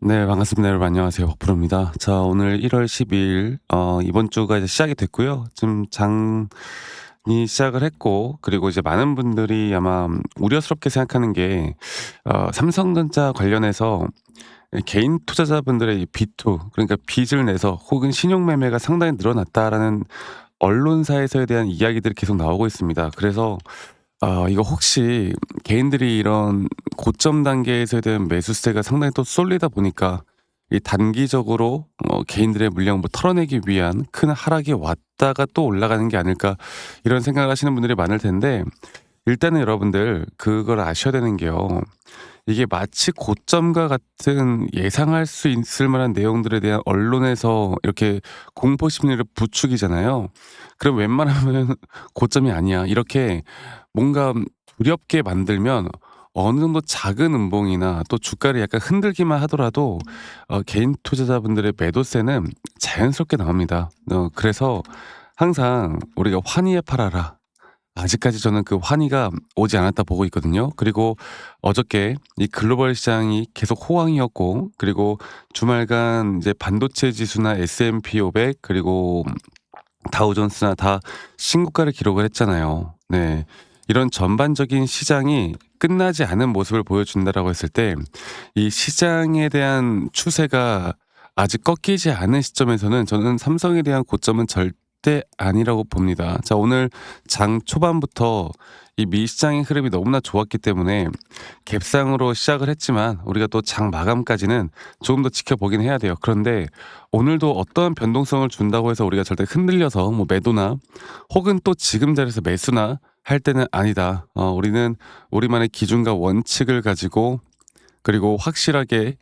네, 반갑습니다. 여러분 안녕하세요. 박프로입니다. 자, 오늘 1월 12일 이번 주가 이제 시작이 됐고요. 좀 장이 시작을 했고, 그리고 이제 많은 분들이 아마 우려스럽게 생각하는 게 삼성전자 관련해서 개인 투자자분들의 이 비투, 그러니까 빚을 내서 혹은 신용 매매가 상당히 늘어났다라는 언론사에서에 대한 이야기들이 계속 나오고 있습니다. 그래서 이거 혹시 개인들이 이런 고점 단계에서에 대한 매수세가 상당히 또 쏠리다 보니까 이 단기적으로 개인들의 물량을 뭐 털어내기 위한 큰 하락이 왔다가 또 올라가는 게 아닐까, 이런 생각을 하시는 분들이 많을 텐데, 일단은 여러분들 그걸 아셔야 되는 게요. 이게 마치 고점과 같은 예상할 수 있을 만한 내용들에 대한 언론에서 이렇게 공포 심리를 부추기잖아요. 그럼 웬만하면 고점이 아니야, 이렇게 뭔가 두렵게 만들면 어느 정도 작은 음봉이나 또 주가를 약간 흔들기만 하더라도 개인 투자자분들의 매도세는 자연스럽게 나옵니다. 그래서 항상 우리가 환희에 팔아라. 아직까지 저는 그 환희가 오지 않았다 보고 있거든요. 그리고 어저께 이 글로벌 시장이 계속 호황이었고, 그리고 주말간 이제 반도체 지수나 S&P 500 그리고 다우존스나 다 신고가를 기록을 했잖아요. 네. 이런 전반적인 시장이 끝나지 않은 모습을 보여준다라고 했을 때, 이 시장에 대한 추세가 아직 꺾이지 않은 시점에서는 저는 삼성에 대한 고점은 절대 아니라고 봅니다. 자, 오늘 장 초반부터 이 미시장의 흐름이 너무나 좋았기 때문에 갭상으로 시작을 했지만, 우리가 또 장 마감까지는 조금 더 지켜보긴 해야 돼요. 그런데 오늘도 어떠한 변동성을 준다고 해서 우리가 절대 흔들려서 뭐 매도나 혹은 또 지금 자리에서 매수나 할 때는 아니다. 우리는 우리만의 기준과 원칙을 가지고, 그리고 확실하게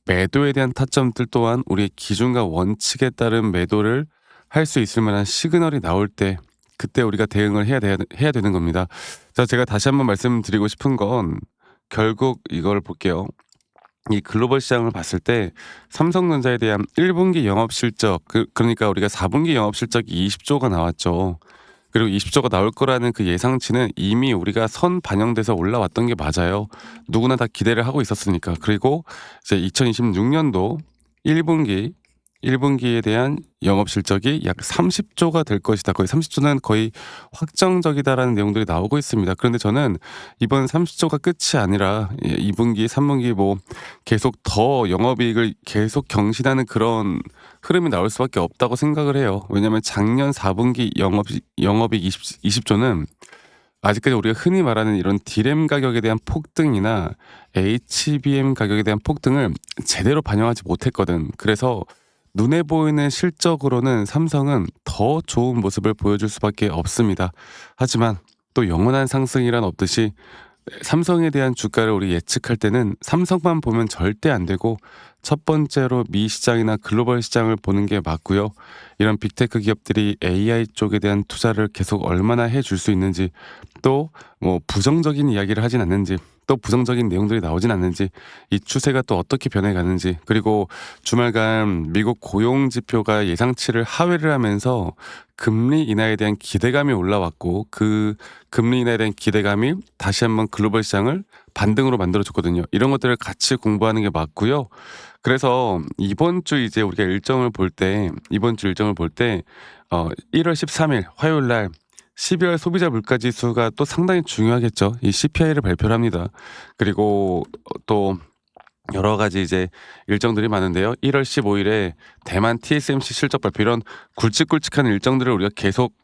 매도에 대한 타점들 또한 우리의 기준과 원칙에 따른 매도를 할 수 있을 만한 시그널이 나올 때, 그때 우리가 대응을 해야 되는 겁니다. 자, 제가 다시 한번 말씀드리고 싶은 건 결국 이걸 볼게요. 이 글로벌 시장을 봤을 때 삼성전자에 대한 1분기 영업 실적, 그러니까 우리가 4분기 영업 실적이 20조가 나왔죠. 그리고 20조가 나올 거라는 그 예상치는 이미 우리가 선 반영돼서 올라왔던 게 맞아요. 누구나 다 기대를 하고 있었으니까. 그리고 이제 2026년도 1분기 1분기에 대한 영업 실적이 약 30조가 될 것이다. 거의 30조는 거의 확정적이다라는 내용들이 나오고 있습니다. 그런데 저는 이번 30조가 끝이 아니라 2분기, 3분기 뭐 계속 더 영업이익을 계속 경신하는 그런 흐름이 나올 수밖에 없다고 생각을 해요. 왜냐하면 작년 4분기 영업이익 20조는 아직까지 우리가 흔히 말하는 이런 디램 가격에 대한 폭등이나 HBM 가격에 대한 폭등을 제대로 반영하지 못했거든. 그래서 눈에 보이는 실적으로는 삼성은 더 좋은 모습을 보여줄 수밖에 없습니다. 하지만 또 영원한 상승이란 없듯이 삼성에 대한 주가를 우리 예측할 때는 삼성만 보면 절대 안 되고, 첫 번째로 미 시장이나 글로벌 시장을 보는 게 맞고요. 이런 빅테크 기업들이 AI 쪽에 대한 투자를 계속 얼마나 해줄 수 있는지, 또 뭐 부정적인 이야기를 하진 않는지, 또 부정적인 내용들이 나오진 않는지, 이 추세가 또 어떻게 변해가는지, 그리고 주말간 미국 고용 지표가 예상치를 하회를 하면서 금리 인하에 대한 기대감이 올라왔고, 그 금리 인하에 대한 기대감이 다시 한번 글로벌 시장을 반등으로 만들어줬거든요. 이런 것들을 같이 공부하는 게 맞고요. 그래서 이번 주 이제 우리가 일정을 볼 때, 1월 13일 화요일 날 12월 소비자 물가 지수가 또 상당히 중요하겠죠. 이 CPI를 발표를 합니다. 그리고 또 여러 가지 이제 일정들이 많은데요. 1월 15일에 대만 TSMC 실적 발표, 이런 굵직굵직한 일정들을 우리가 계속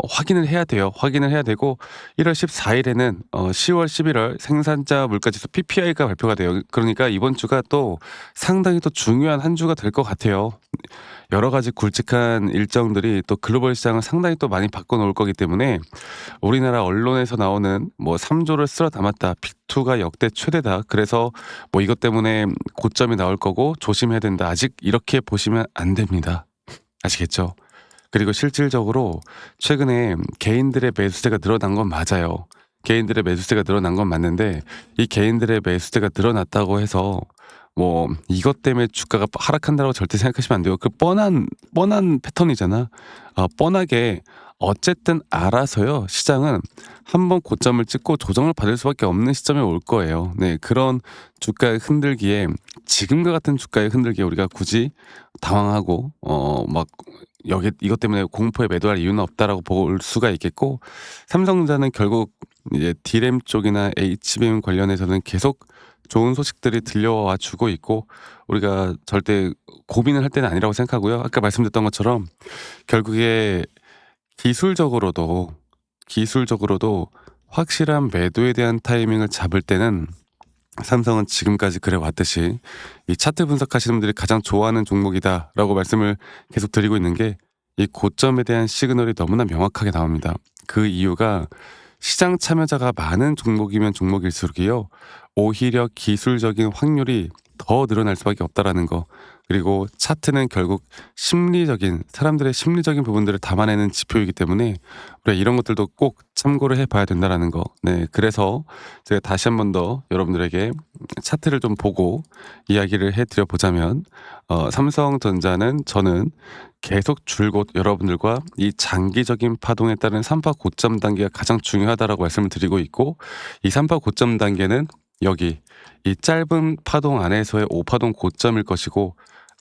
확인을 해야 돼요. 확인을 해야 되고, 1월 14일에는 10월 11월 생산자 물가지수 PPI가 발표가 돼요. 그러니까 이번 주가 또 상당히 또 중요한 한 주가 될 것 같아요. 여러 가지 굵직한 일정들이 또 글로벌 시장을 상당히 또 많이 바꿔놓을 거기 때문에, 우리나라 언론에서 나오는 뭐 3조를 쓸어 담았다, 빅2가 역대 최대다, 그래서 뭐 이것 때문에 고점이 나올 거고 조심해야 된다, 아직 이렇게 보시면 안 됩니다. 아시겠죠? 그리고 실질적으로 최근에 개인들의 매수세가 늘어난 건 맞아요. 개인들의 매수세가 늘어난 건 맞는데, 이 개인들의 매수세가 늘어났다고 해서 뭐 이것 때문에 주가가 하락한다고 절대 생각하시면 안 돼요. 그 뻔한 패턴이잖아. 뻔하게 어쨌든 알아서요. 시장은 한번 고점을 찍고 조정을 받을 수밖에 없는 시점에 올 거예요. 네, 그런 주가의 흔들기에 지금과 같은 주가의 흔들기에 우리가 굳이 당황하고 막 여기 이것 때문에 공포에 매도할 이유는 없다라고 볼 수가 있겠고, 삼성전자는 결국 이제 D램 쪽이나 HBM 관련해서는 계속 좋은 소식들이 들려와 주고 있고, 우리가 절대 고민을 할 때는 아니라고 생각하고요. 아까 말씀드렸던 것처럼 결국에 기술적으로도 기술적으로도 확실한 매도에 대한 타이밍을 잡을 때는 삼성은 지금까지 그래 왔듯이 이 차트 분석하시는 분들이 가장 좋아하는 종목이다라고 말씀을 계속 드리고 있는 게, 이 고점에 대한 시그널이 너무나 명확하게 나옵니다. 그 이유가 시장 참여자가 많은 종목이면 종목일수록이요, 오히려 기술적인 확률이 더 늘어날 수밖에 없다라는 거. 그리고 차트는 결국 심리적인, 사람들의 심리적인 부분들을 담아내는 지표이기 때문에 우리가 이런 것들도 꼭 참고를 해봐야 된다라는 거. 네, 그래서 제가 다시 한 번 더 여러분들에게 차트를 좀 보고 이야기를 해드려 보자면, 삼성전자는 저는 계속 줄곧 여러분들과 이 장기적인 파동에 따른 3파 고점 단계가 가장 중요하다라고 말씀을 드리고 있고, 이 3파 고점 단계는 여기 이 짧은 파동 안에서의 5파동 고점일 것이고,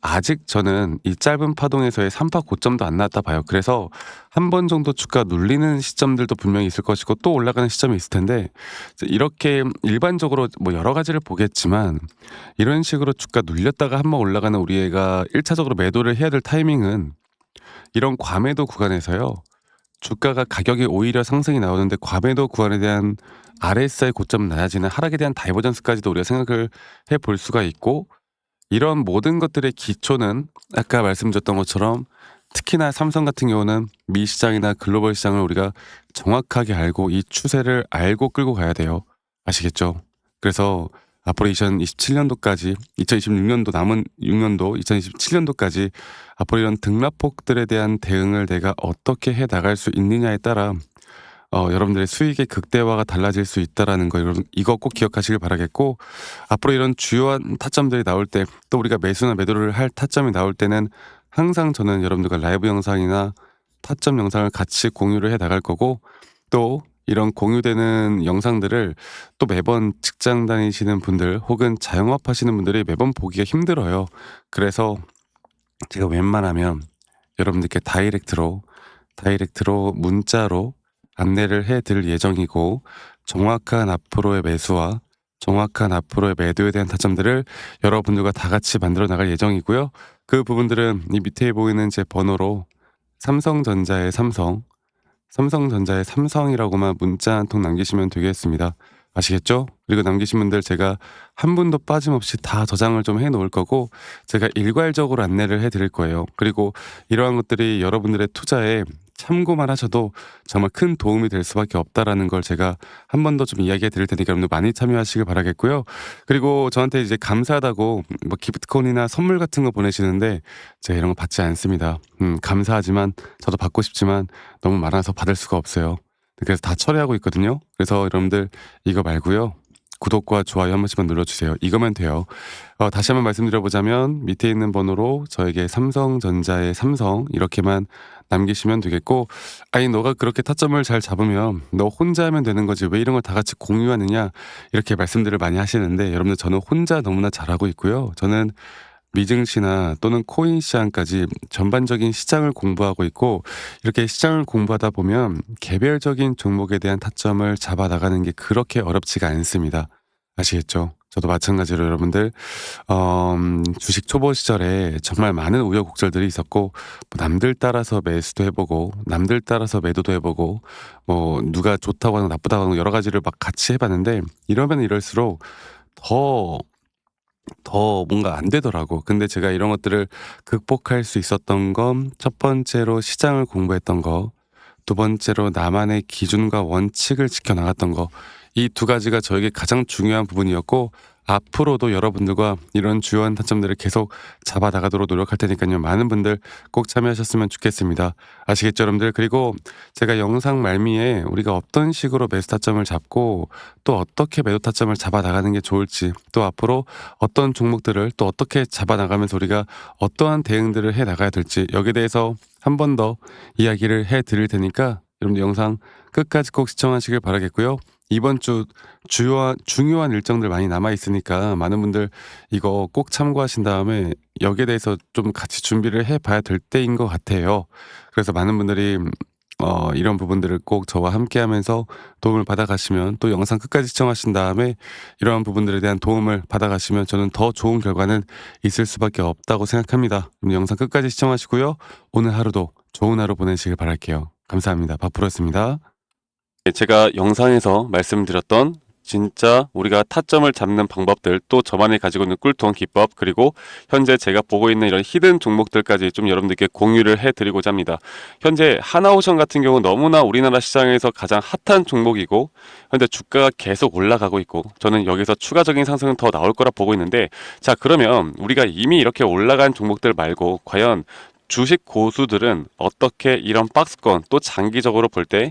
아직 저는 이 짧은 파동에서의 3파 고점도 안 나왔다 봐요. 그래서 한 번 정도 주가 눌리는 시점들도 분명히 있을 것이고 또 올라가는 시점이 있을 텐데, 이렇게 일반적으로 뭐 여러 가지를 보겠지만 이런 식으로 주가 눌렸다가 한번 올라가는 우리가 1차적으로 매도를 해야 될 타이밍은 이런 과매도 구간에서요. 주가가 가격이 오히려 상승이 나오는데 과매도 구간에 대한 RSI 고점 낮아지는 하락에 대한 다이버전스까지도 우리가 생각을 해볼 수가 있고, 이런 모든 것들의 기초는 아까 말씀드렸던 것처럼 특히나 삼성 같은 경우는 미 시장이나 글로벌 시장을 우리가 정확하게 알고 이 추세를 알고 끌고 가야 돼요. 아시겠죠? 그래서 앞으로 2027년도까지, 2026년도 남은 6년도, 2027년도까지 앞으로 이런 등락폭들에 대한 대응을 내가 어떻게 해 나갈 수 있느냐에 따라 여러분들의 수익의 극대화가 달라질 수 있다라는 거, 여러분 이거 꼭 기억하시길 바라겠고, 앞으로 이런 주요한 타점들이 나올 때, 또 우리가 매수나 매도를 할 타점이 나올 때는 항상 저는 여러분들과 라이브 영상이나 타점 영상을 같이 공유를 해 나갈 거고, 또 이런 공유되는 영상들을 또 매번 직장 다니시는 분들 혹은 자영업 하시는 분들이 매번 보기가 힘들어요. 그래서 제가 웬만하면 여러분들께 다이렉트로 문자로 안내를 해 드릴 예정이고, 정확한 앞으로의 매수와 정확한 앞으로의 매도에 대한 타점들을 여러분들과 다 같이 만들어 나갈 예정이고요. 그 부분들은 이 밑에 보이는 제 번호로 삼성전자의 삼성, 삼성전자의 삼성이라고만 문자 한 통 남기시면 되겠습니다. 아시겠죠? 그리고 남기신 분들 제가 한 분도 빠짐없이 다 저장을 좀 해 놓을 거고, 제가 일괄적으로 안내를 해 드릴 거예요. 그리고 이러한 것들이 여러분들의 투자에 참고만 하셔도 정말 큰 도움이 될 수밖에 없다라는 걸 제가 한 번 더 좀 이야기해 드릴 테니까 여러분들 많이 참여하시길 바라겠고요. 그리고 저한테 이제 감사하다고 뭐 기프트콘이나 선물 같은 거 보내시는데 제가 이런 거 받지 않습니다. 감사하지만, 저도 받고 싶지만 너무 많아서 받을 수가 없어요. 그래서 다 철회하고 있거든요. 그래서 여러분들 이거 말고요, 구독과 좋아요 한 번씩만 눌러주세요. 이거면 돼요. 다시 한번 말씀드려보자면 밑에 있는 번호로 저에게 삼성전자의 삼성 이렇게만 남기시면 되겠고, 아니 너가 그렇게 타점을 잘 잡으면 너 혼자 하면 되는 거지 왜 이런 걸 다 같이 공유하느냐, 이렇게 말씀들을 많이 하시는데, 여러분들 저는 혼자 너무나 잘하고 있고요. 저는 미증시나 또는 코인 시장까지 전반적인 시장을 공부하고 있고, 이렇게 시장을 공부하다 보면 개별적인 종목에 대한 타점을 잡아 나가는 게 그렇게 어렵지가 않습니다. 아시겠죠? 저도 마찬가지로 여러분들 주식 초보 시절에 정말 많은 우여곡절들이 있었고, 뭐 남들 따라서 매수도 해보고 남들 따라서 매도도 해보고, 뭐 누가 좋다고 하고 나쁘다고 하고 여러 가지를 막 같이 해봤는데, 이러면 이럴수록 더 뭔가 안 되더라고. 근데 제가 이런 것들을 극복할 수 있었던 건, 첫 번째로 시장을 공부했던 거, 두 번째로 나만의 기준과 원칙을 지켜나갔던 거, 이 두 가지가 저에게 가장 중요한 부분이었고, 앞으로도 여러분들과 이런 주요한 타점들을 계속 잡아 나가도록 노력할 테니까요. 많은 분들 꼭 참여하셨으면 좋겠습니다. 아시겠죠, 여러분들? 그리고 제가 영상 말미에 우리가 어떤 식으로 매수 타점을 잡고 또 어떻게 매도 타점을 잡아 나가는 게 좋을지, 또 앞으로 어떤 종목들을 또 어떻게 잡아 나가면서 우리가 어떠한 대응들을 해 나가야 될지, 여기에 대해서 한 번 더 이야기를 해 드릴 테니까 여러분들 영상 끝까지 꼭 시청하시길 바라겠고요. 이번 주 중요한 일정들 많이 남아 있으니까 많은 분들 이거 꼭 참고하신 다음에 여기에 대해서 좀 같이 준비를 해 봐야 될 때인 것 같아요. 그래서 많은 분들이 이런 부분들을 꼭 저와 함께 하면서 도움을 받아 가시면, 또 영상 끝까지 시청하신 다음에 이러한 부분들에 대한 도움을 받아 가시면 저는 더 좋은 결과는 있을 수밖에 없다고 생각합니다. 그럼 영상 끝까지 시청하시고요. 오늘 하루도 좋은 하루 보내시길 바랄게요. 감사합니다. 박프로였습니다. 제가 영상에서 말씀드렸던 진짜 우리가 타점을 잡는 방법들, 또 저만이 가지고 있는 꿀통 기법, 그리고 현재 제가 보고 있는 이런 히든 종목들까지 좀 여러분들께 공유를 해드리고자 합니다. 현재 하나오션 같은 경우 너무나 우리나라 시장에서 가장 핫한 종목이고 현재 주가가 계속 올라가고 있고, 저는 여기서 추가적인 상승은 더 나올 거라 보고 있는데, 자, 그러면 우리가 이미 이렇게 올라간 종목들 말고 과연 주식 고수들은 어떻게 이런 박스권, 또 장기적으로 볼 때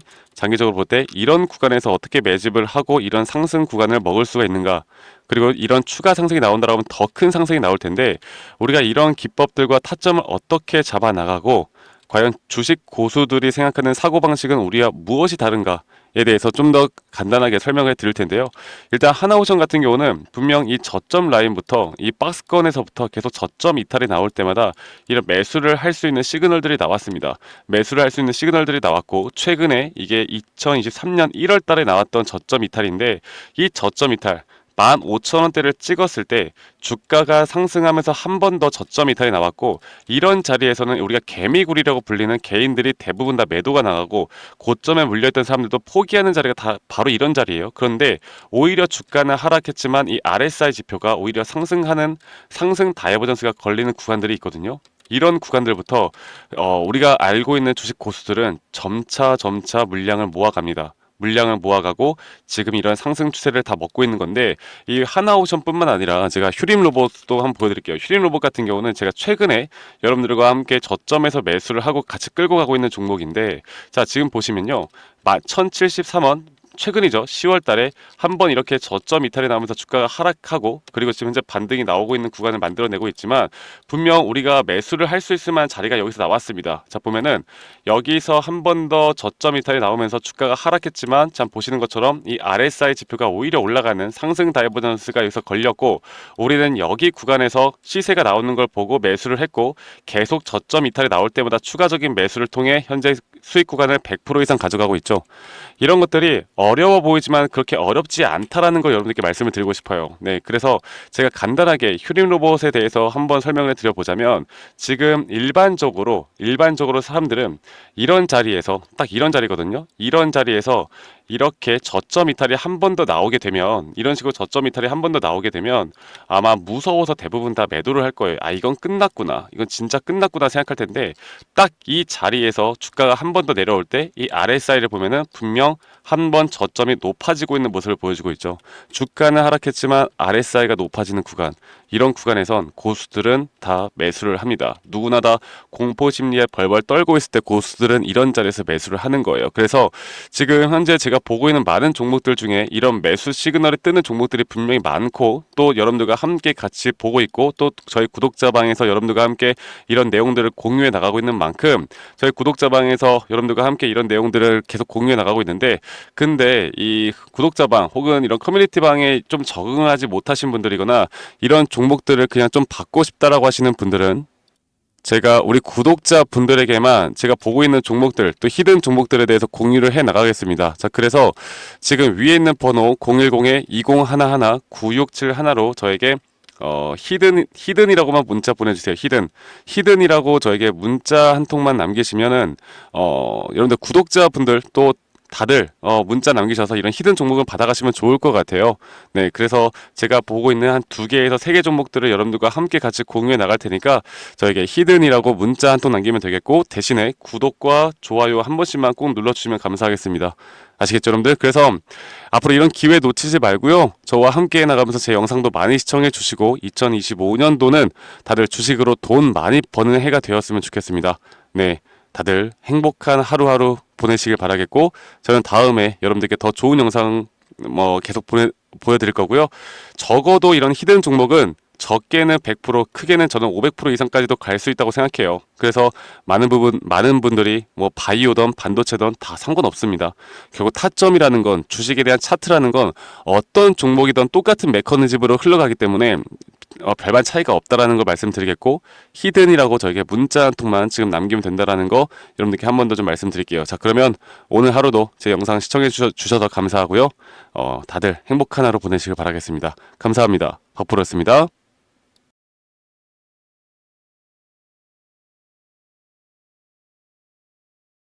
이런 구간에서 어떻게 매집을 하고 이런 상승 구간을 먹을 수가 있는가, 그리고 이런 추가 상승이 나온다고 하면 더 큰 상승이 나올 텐데, 우리가 이런 기법들과 타점을 어떻게 잡아 나가고 과연 주식 고수들이 생각하는 사고방식은 우리와 무엇이 다른가에 대해서 좀 더 간단하게 설명을 드릴 텐데요. 일단 하나오션 같은 경우는 분명 이 저점 라인부터 이 박스권에서부터 계속 저점 이탈이 나올 때마다 이런 매수를 할 수 있는 시그널들이 나왔습니다. 매수를 할 수 있는 시그널들이 나왔고, 최근에 이게 2023년 1월 달에 나왔던 저점 이탈인데, 이 저점 이탈 15,000원대를 찍었을 때 주가가 상승하면서 한 번 더 저점 이탈이 나왔고, 이런 자리에서는 우리가 개미굴이라고 불리는 개인들이 대부분 다 매도가 나가고 고점에 물려있던 사람들도 포기하는 자리가 다 바로 이런 자리예요. 그런데 오히려 주가는 하락했지만 이 RSI 지표가 오히려 상승하는 상승 다이버전스가 걸리는 구간들이 있거든요. 이런 구간들부터 우리가 알고 있는 주식 고수들은 점차 물량을 모아갑니다. 물량을 모아가고 지금 이런 상승 추세를 다 먹고 있는 건데, 이 하나오션뿐만 아니라 제가 휴림 로봇도 한번 보여드릴게요. 휴림 로봇 같은 경우는 제가 최근에 여러분들과 함께 저점에서 매수를 하고 같이 끌고 가고 있는 종목인데, 자, 지금 보시면요, 1073원 최근이죠. 10월 달에 한번 이렇게 저점 이탈이 나오면서 주가가 하락하고, 그리고 지금 현재 반등이 나오고 있는 구간을 만들어내고 있지만, 분명 우리가 매수를 할 수 있을 만한 자리가 여기서 나왔습니다. 자, 보면은 여기서 한 번 더 저점 이탈이 나오면서 주가가 하락했지만, 참 보시는 것처럼 이 RSI 지표가 오히려 올라가는 상승 다이버전스가 여기서 걸렸고, 우리는 여기 구간에서 시세가 나오는 걸 보고 매수를 했고, 계속 저점 이탈이 나올 때마다 추가적인 매수를 통해 현재 수익 구간을 100% 이상 가져가고 있죠. 이런 것들이 어려워 보이지만 그렇게 어렵지 않다라는 걸 여러분들께 말씀을 드리고 싶어요. 네, 그래서 제가 간단하게 휴림 로봇에 대해서 한번 설명을 드려보자면, 지금 일반적으로 사람들은 이런 자리에서, 딱 이런 자리거든요. 이런 자리에서 이렇게 저점 이탈이 한 번 더 나오게 되면, 이런 식으로 저점 이탈이 한 번 더 나오게 되면 아마 무서워서 대부분 다 매도를 할 거예요. 아, 이건 끝났구나, 이건 진짜 끝났구나 생각할 텐데, 딱 이 자리에서 주가가 한 번 더 내려올 때 이 RSI를 보면은 분명 한 번 저점이 높아지고 있는 모습을 보여주고 있죠. 주가는 하락했지만 RSI가 높아지는 구간, 이런 구간에선 고수들은 다 매수를 합니다. 누구나 다 공포 심리에 벌벌 떨고 있을 때 고수들은 이런 자리에서 매수를 하는 거예요. 그래서 지금 현재 제가 보고 있는 많은 종목들 중에 이런 매수 시그널이 뜨는 종목들이 분명히 많고, 또 여러분들과 함께 같이 보고 있고, 또 저희 구독자방에서 여러분들과 함께 이런 내용들을 공유해 나가고 있는 만큼, 저희 구독자방에서 여러분들과 함께 이런 내용들을 계속 공유해 나가고 있는데, 근데 이 구독자방 혹은 이런 커뮤니티방에 좀 적응하지 못하신 분들이거나 이런 종목들을 그냥 좀 받고 싶다라고 하시는 분들은, 제가 우리 구독자 분들에게만 제가 보고 있는 종목들, 또 히든 종목들에 대해서 공유를 해 나가겠습니다. 자, 그래서 지금 위에 있는 번호 010-2011-9671로 저에게 히든이라고만 문자 보내주세요. 히든이라고 저에게 문자 한 통만 남기시면은 여러분들 구독자분들, 또 다들 문자 남기셔서 이런 히든 종목은 받아가시면 좋을 것 같아요. 네, 그래서 제가 보고 있는 한 2개에서 3개 종목들을 여러분들과 함께 같이 공유해 나갈 테니까 저에게 히든이라고 문자 한 통 남기면 되겠고, 대신에 구독과 좋아요 한 번씩만 꼭 눌러주시면 감사하겠습니다. 아시겠죠, 여러분들? 그래서 앞으로 이런 기회 놓치지 말고요. 저와 함께 나가면서 제 영상도 많이 시청해 주시고 2025년도는 다들 주식으로 돈 많이 버는 해가 되었으면 좋겠습니다. 네, 다들 행복한 하루하루 보내시길 바라겠고, 저는 다음에 여러분들께 더 좋은 영상 계속 보여드릴 거고요. 적어도 이런 히든 종목은 적게는 100%, 크게는 저는 500% 이상까지도 갈 수 있다고 생각해요. 그래서 많은 분들이 바이오든 반도체든 다 상관없습니다. 결국 타점이라는 건, 주식에 대한 차트라는 건 어떤 종목이든 똑같은 메커니즘으로 흘러가기 때문에 별반 차이가 없다라는 걸 말씀드리겠고, 히든이라고 저에게 문자 한 통만 지금 남기면 된다라는 거 여러분들께 한 번 더 좀 말씀드릴게요. 자, 그러면 오늘 하루도 제 영상 시청해 주셔서 감사하고요. 다들 행복한 하루 보내시길 바라겠습니다. 감사합니다. 박프로였습니다.